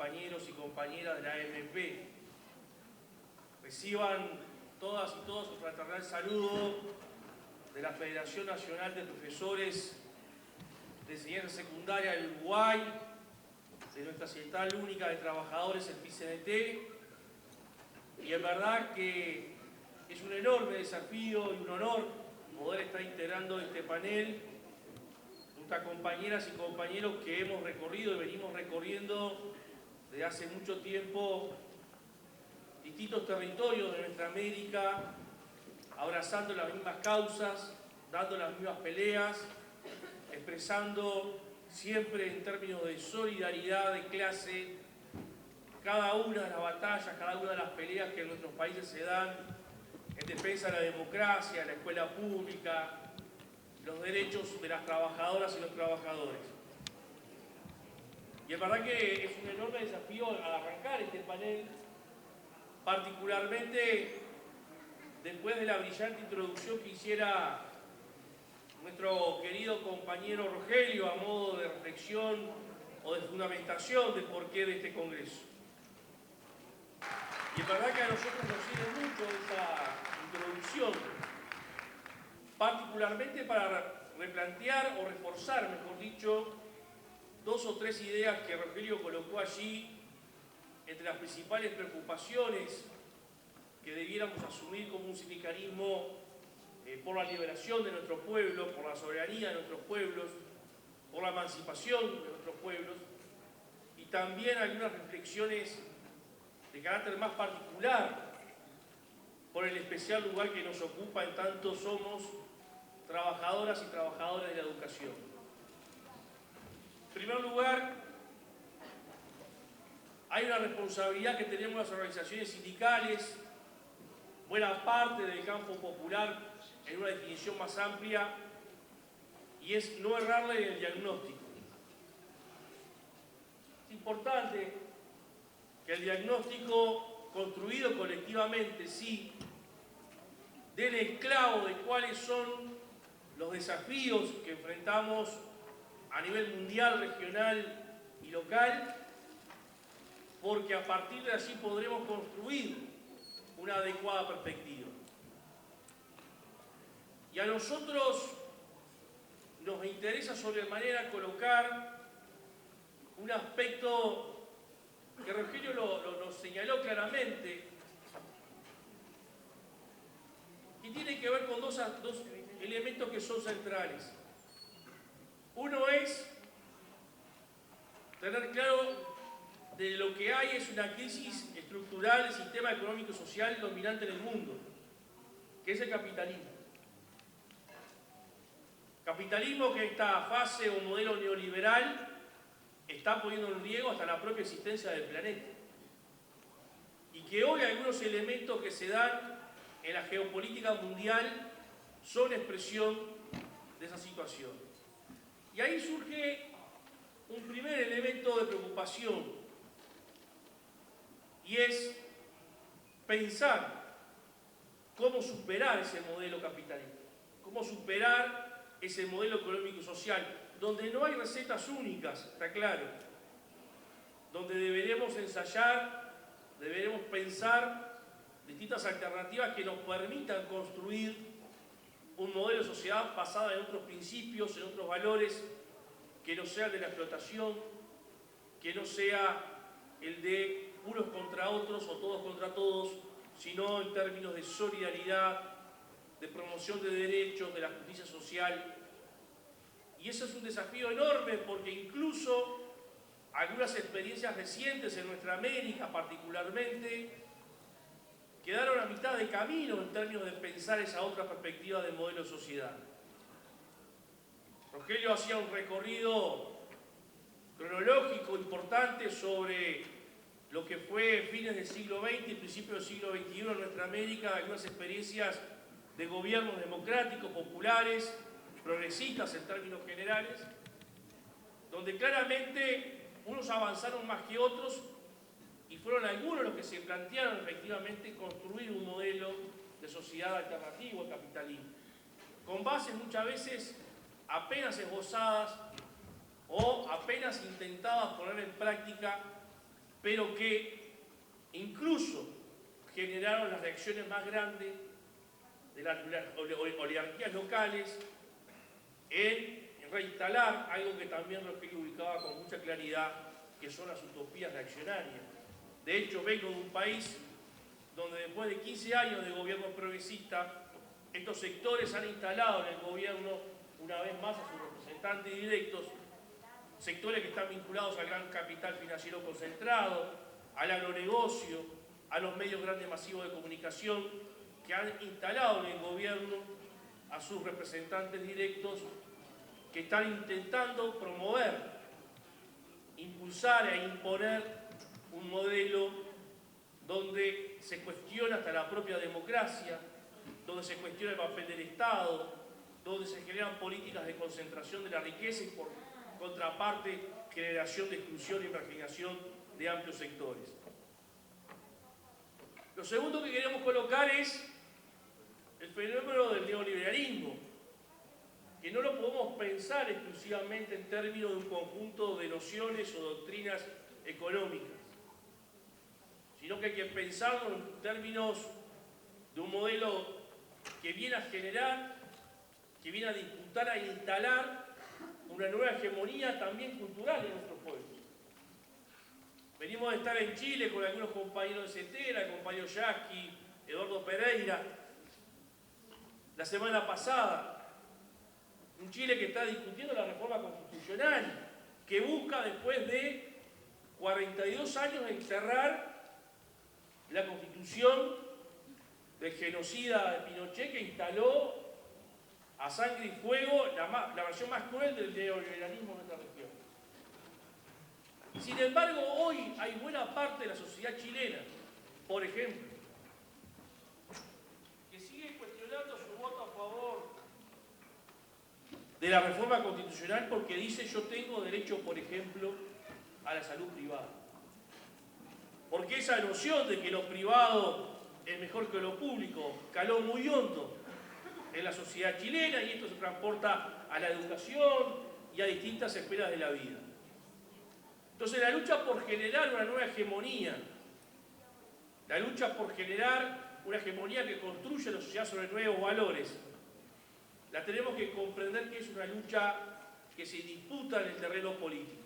compañeros y compañeras de la AMP. Reciban todas y todos un fraternal saludo de la Federación Nacional de Profesores de Enseñanza Secundaria del Uruguay, de nuestra Central Única de Trabajadores, el PICNT, y en verdad que es un enorme desafío y un honor poder estar integrando este panel junto a compañeras y compañeros que hemos recorrido y venimos recorriendo desde hace mucho tiempo distintos territorios de nuestra América, abrazando las mismas causas, dando las mismas peleas, expresando siempre en términos de solidaridad de clase cada una de las batallas, cada una de las peleas que en nuestros países se dan en defensa de la democracia, la escuela pública, los derechos de las trabajadoras y los trabajadores. Y es verdad que es un enorme desafío al arrancar este panel, particularmente después de la brillante introducción que hiciera nuestro querido compañero Rogelio a modo de reflexión o de fundamentación del porqué de este Congreso. Y es verdad que a nosotros nos sirve mucho esa introducción, particularmente para replantear o reforzar, mejor dicho, dos o tres ideas que Rogelio colocó allí entre las principales preocupaciones que debiéramos asumir como un sindicalismo por la liberación de nuestro pueblo, por la soberanía de nuestros pueblos, por la emancipación de nuestros pueblos, y también algunas reflexiones de carácter más particular por el especial lugar que nos ocupa en tanto somos trabajadoras y trabajadores de la educación. En primer lugar, hay una responsabilidad que tenemos las organizaciones sindicales, buena parte del campo popular en una definición más amplia, y es no errarle en el diagnóstico. Es importante que el diagnóstico construido colectivamente, sí, dé el clavo de cuáles son los desafíos que enfrentamos a nivel mundial, regional y local, porque a partir de allí podremos construir una adecuada perspectiva. Y a nosotros nos interesa sobremanera colocar un aspecto que Rogelio lo señaló claramente, y tiene que ver con dos elementos que son centrales. Uno es tener claro de lo que hay es una crisis estructural del sistema económico y social dominante en el mundo, que es el capitalismo. Capitalismo que esta fase o modelo neoliberal está poniendo en riesgo hasta la propia existencia del planeta. Y que hoy algunos elementos que se dan en la geopolítica mundial son expresión de esa situación. Y ahí surge un primer elemento de preocupación, y es pensar cómo superar ese modelo capitalista, cómo superar ese modelo económico y social, donde no hay recetas únicas, está claro, donde deberemos ensayar, deberemos pensar distintas alternativas que nos permitan construir un modelo de sociedad basada en otros principios, en otros valores, que no sea el de la explotación, que no sea el de unos contra otros o todos contra todos, sino en términos de solidaridad, de promoción de derechos, de la justicia social. Y eso es un desafío enorme porque incluso algunas experiencias recientes en nuestra América particularmente quedaron a mitad de camino en términos de pensar esa otra perspectiva del modelo de sociedad. Rogelio hacía un recorrido cronológico importante sobre lo que fue fines del siglo XX y principios del siglo XXI en nuestra América, algunas experiencias de gobiernos democráticos, populares, progresistas en términos generales, donde claramente unos avanzaron más que otros y fueron algunos los que se plantearon efectivamente construir un modelo de sociedad alternativo al capitalismo, con bases muchas veces apenas esbozadas o apenas intentadas poner en práctica pero que incluso generaron las reacciones más grandes de las oligarquías locales en reinstalar algo que también Rogelio ubicaba con mucha claridad, que son las utopías reaccionarias. De hecho, vengo de un país donde después de 15 años de gobierno progresista, estos sectores han instalado en el gobierno, una vez más a sus representantes directos, sectores que están vinculados al gran capital financiero concentrado, al agronegocio, a los medios grandes masivos de comunicación, que han instalado en el gobierno a sus representantes directos, que están intentando promover, impulsar e imponer un modelo donde se cuestiona hasta la propia democracia, donde se cuestiona el papel del Estado, donde se generan políticas de concentración de la riqueza y por contraparte generación de exclusión y marginación de amplios sectores. Lo segundo que queremos colocar es el fenómeno del neoliberalismo, que no lo podemos pensar exclusivamente en términos de un conjunto de nociones o doctrinas económicas, sino que hay que pensarlo en términos de un modelo que viene a generar, que viene a disputar, a instalar una nueva hegemonía también cultural en nuestros pueblos. Venimos de estar en Chile con algunos compañeros de CETERA, el compañero Yasky, Eduardo Pereira, la semana pasada. Un Chile que está discutiendo la reforma constitucional, que busca después de 42 años enterrar la constitución del genocida de Pinochet, que instaló a sangre y fuego la versión más cruel del neoliberalismo en nuestra región. Sin embargo, hoy hay buena parte de la sociedad chilena, por ejemplo, que sigue cuestionando su voto a favor de la reforma constitucional porque dice: yo tengo derecho, por ejemplo, a la salud privada. Porque esa noción de que lo privado es mejor que lo público caló muy hondo en la sociedad chilena, y esto se transporta a la educación y a distintas esferas de la vida. Entonces, la lucha por generar una nueva hegemonía, la lucha por generar una hegemonía que construya la sociedad sobre nuevos valores, la tenemos que comprender que es una lucha que se disputa en el terreno político,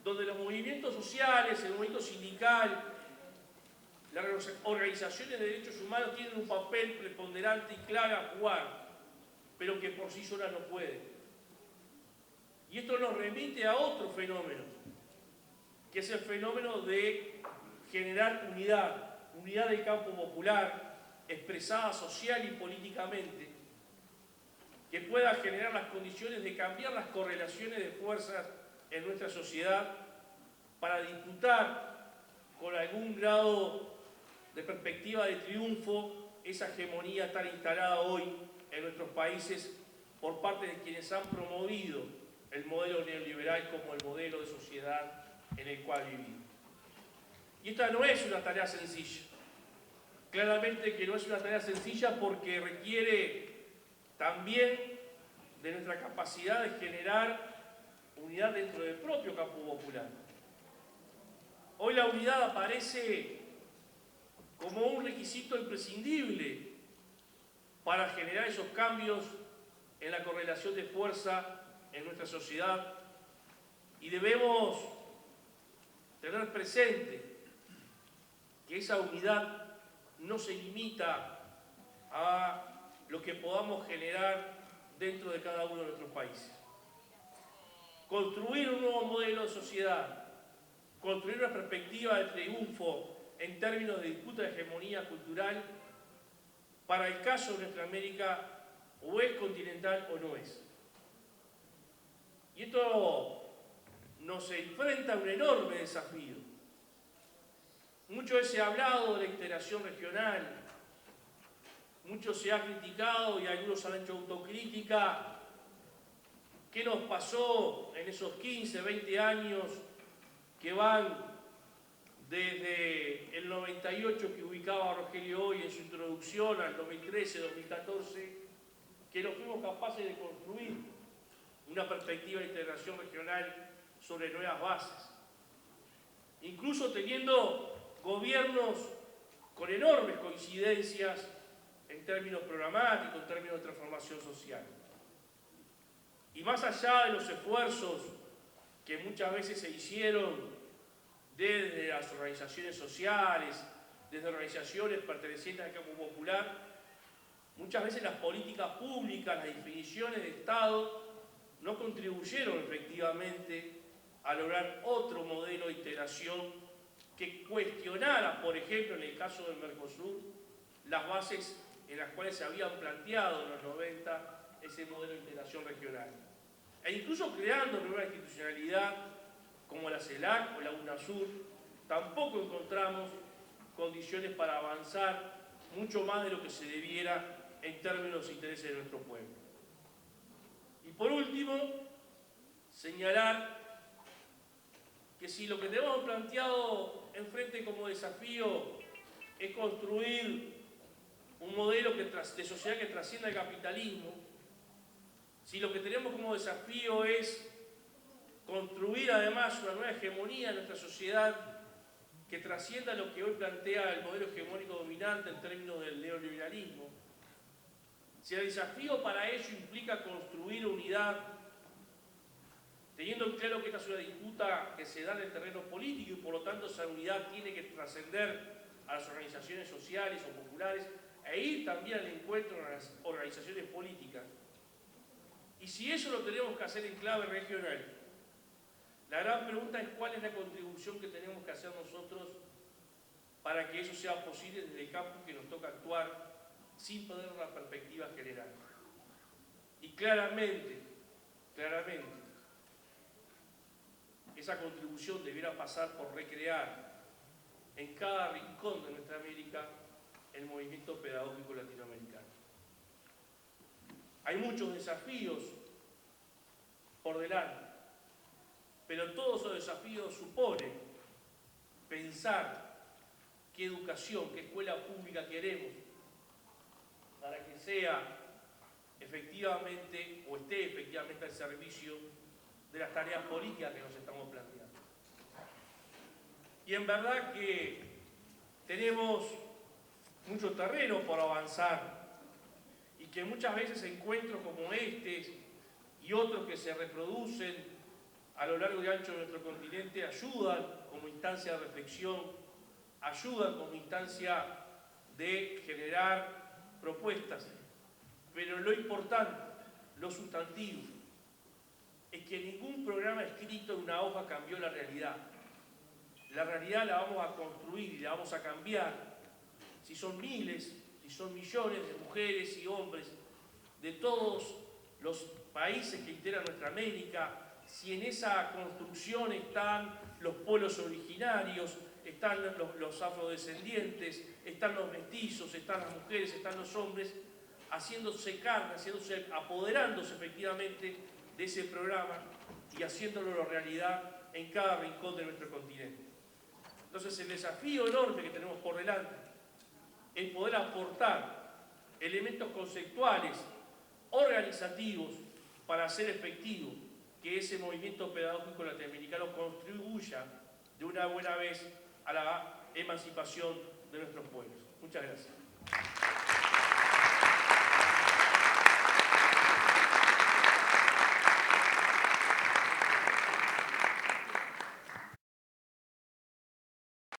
donde los movimientos sociales, el movimiento sindical, las organizaciones de derechos humanos tienen un papel preponderante y clave a jugar, pero que por sí solas no pueden. Y esto nos remite a otro fenómeno, que es el fenómeno de generar unidad del campo popular, expresada social y políticamente, que pueda generar las condiciones de cambiar las correlaciones de fuerzas en nuestra sociedad para disputar con algún grado de perspectiva de triunfo esa hegemonía tan instalada hoy en nuestros países por parte de quienes han promovido el modelo neoliberal como el modelo de sociedad en el cual vivimos. Y esta no es una tarea sencilla. Claramente que no es una tarea sencilla porque requiere también de nuestra capacidad de generar unidad dentro del propio campo popular. Hoy la unidad aparece como un requisito imprescindible para generar esos cambios en la correlación de fuerza en nuestra sociedad, y debemos tener presente que esa unidad no se limita a lo que podamos generar dentro de cada uno de nuestros países. Construir un nuevo modelo de sociedad, construir una perspectiva de triunfo en términos de disputa de hegemonía cultural, para el caso de nuestra América, o es continental o no es. Y esto nos enfrenta a un enorme desafío. Mucho se ha hablado de la integración regional, mucho se ha criticado y algunos han hecho autocrítica. ¿Qué nos pasó en esos 15, 20 años que van desde el 98 que ubicaba Rogelio hoy en su introducción al 2013, 2014, que no fuimos capaces de construir una perspectiva de integración regional sobre nuevas bases? Incluso incluso teniendo gobiernos con enormes coincidencias en términos programáticos, en términos de transformación social. Y más allá de los esfuerzos que muchas veces se hicieron desde las organizaciones sociales, desde organizaciones pertenecientes al campo popular, muchas veces las políticas públicas, las definiciones de Estado, no contribuyeron efectivamente a lograr otro modelo de integración que cuestionara, por ejemplo, en el caso del Mercosur, las bases en las cuales se habían planteado en los 90 ese modelo de integración regional. E incluso creando una institucionalidad como la CELAC o la UNASUR, tampoco encontramos condiciones para avanzar mucho más de lo que se debiera en términos de intereses de nuestro pueblo. Y por último, señalar que si lo que tenemos planteado enfrente como desafío es construir un modelo de sociedad que trascienda el capitalismo, si lo que tenemos como desafío es construir además una nueva hegemonía en nuestra sociedad que trascienda lo que hoy plantea el modelo hegemónico dominante en términos del neoliberalismo, si el desafío para ello implica construir unidad, teniendo claro que esta es una disputa que se da en el terreno político y por lo tanto esa unidad tiene que trascender a las organizaciones sociales o populares e ir también al encuentro de las organizaciones políticas. Y si eso lo tenemos que hacer en clave regional, la gran pregunta es cuál es la contribución que tenemos que hacer nosotros para que eso sea posible desde el campo que nos toca actuar sin perder una perspectiva general. Y claramente, esa contribución debiera pasar por recrear en cada rincón de nuestra América el movimiento pedagógico latinoamericano. Hay muchos desafíos por delante, pero todos esos desafíos suponen pensar qué educación, qué escuela pública queremos para que sea efectivamente o esté efectivamente al servicio de las tareas políticas que nos estamos planteando. Y en verdad que tenemos mucho terreno por avanzar y que muchas veces encuentros como este y otros que se reproducen a lo largo y ancho de nuestro continente ayudan como instancia de reflexión, ayudan como instancia de generar propuestas. Pero lo importante, lo sustantivo, es que ningún programa escrito en una hoja cambió la realidad. La realidad la vamos a construir y la vamos a cambiar si son miles, si son millones de mujeres y hombres de todos los países que integran nuestra América, si en esa construcción están los pueblos originarios, están los afrodescendientes, están los mestizos, están las mujeres, están los hombres, haciéndose carne, apoderándose efectivamente de ese programa y haciéndolo realidad en cada rincón de nuestro continente. Entonces el desafío enorme que tenemos por delante es poder aportar elementos conceptuales, organizativos, para hacer efectivo que ese movimiento pedagógico latinoamericano contribuya de una buena vez a la emancipación de nuestros pueblos. Muchas gracias.